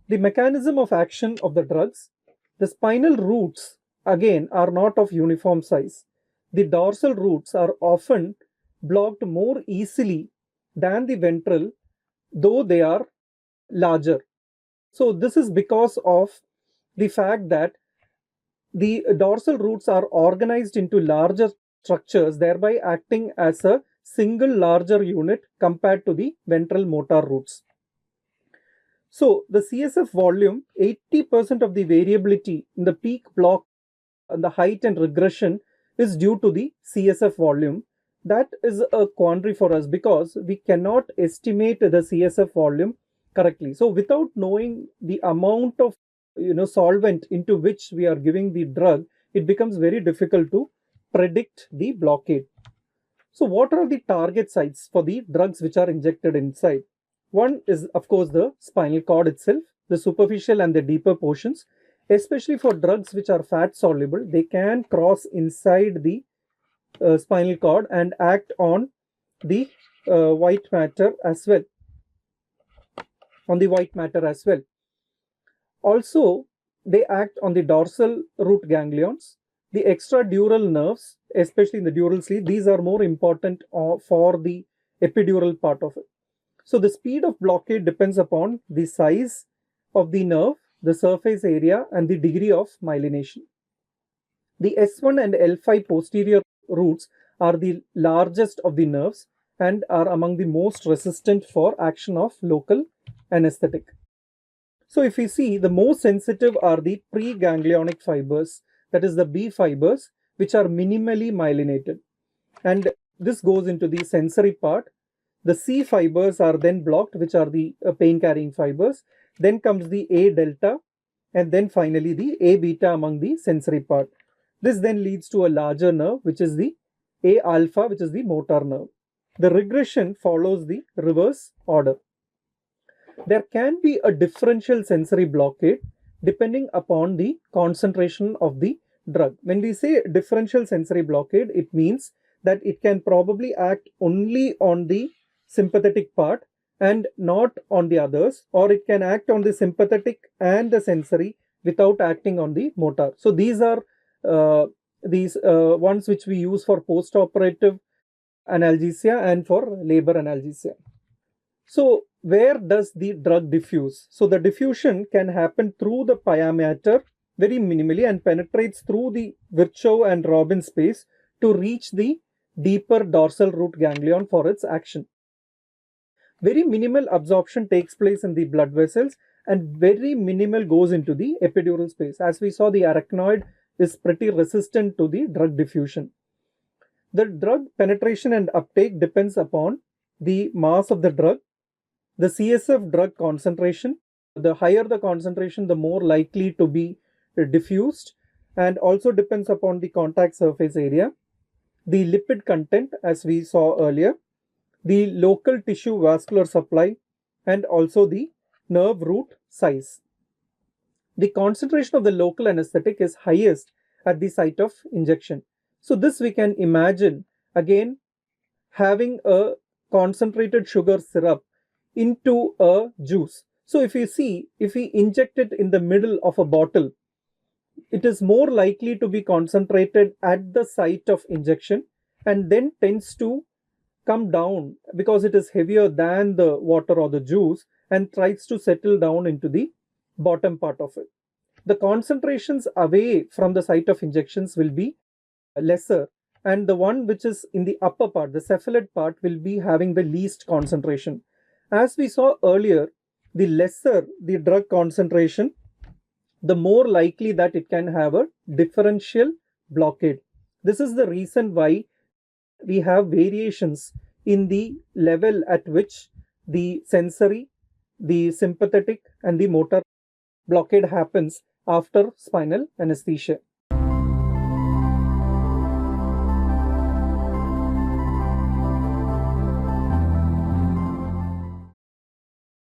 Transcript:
The mechanism of action of the drugs. The spinal roots, again, are not of uniform size. The dorsal roots are often blocked more easily than the ventral, though they are larger. So this is because of the fact that the dorsal roots are organized into larger structures, thereby acting as a single larger unit compared to the ventral motor roots. So the CSF volume, 80% of the variability in the peak block, the height and regression is due to the CSF volume. That is a quandary for us because we cannot estimate the CSF volume correctly. So without knowing the amount of solvent into which we are giving the drug, it becomes very difficult to predict the blockade. So what are the target sites for the drugs which are injected inside? One is, of course, the spinal cord itself, the superficial and the deeper portions. Especially for drugs which are fat soluble, they can cross inside the spinal cord and act on the white matter as well. Also, they act on the dorsal root ganglions, the extradural nerves, especially in the dural sleeve. These are more important for the epidural part of it. So the speed of blockade depends upon the size of the nerve, the surface area, and the degree of myelination. The S1 and L5 posterior roots are the largest of the nerves and are among the most resistant for action of local anesthetic. So if we see, the most sensitive are the preganglionic fibers, that is the B fibers, which are minimally myelinated. And this goes into the sensory part. The C fibers are then blocked, which are the pain-carrying fibers. Then comes the A delta, and then finally the A beta among the sensory part. This then leads to a larger nerve, which is the A alpha, which is the motor nerve. The regression follows the reverse order. There can be a differential sensory blockade depending upon the concentration of the drug. When we say differential sensory blockade, it means that it can probably act only on the sympathetic part and not on the others, or it can act on the sympathetic and the sensory without acting on the motor. So these are ones which we use for post-operative analgesia and for labor analgesia. So where does the drug diffuse? So the diffusion can happen through the pia mater very minimally and penetrates through the Virchow and Robin space to reach the deeper dorsal root ganglion for its action. Very minimal absorption takes place in the blood vessels and very minimal goes into the epidural space. As we saw, the arachnoid is pretty resistant to the drug diffusion. The drug penetration and uptake depends upon the mass of the drug, the CSF drug concentration. The higher the concentration, the more likely to be diffused, and also depends upon the contact surface area, the lipid content as we saw earlier, the local tissue vascular supply, and also the nerve root size. The concentration of the local anesthetic is highest at the site of injection. So this we can imagine again having a concentrated sugar syrup into a juice. So if you see, if we inject it in the middle of a bottle, it is more likely to be concentrated at the site of injection and then tends to come down because it is heavier than the water or the juice and tries to settle down into the bottom part of it. The concentrations away from the site of injections will be lesser, and the one which is in the upper part, the cephalad part, will be having the least concentration. As we saw earlier, the lesser the drug concentration, the more likely that it can have a differential blockade. This is the reason why we have variations in the level at which the sensory, the sympathetic, and the motor blockade happens after spinal anesthesia.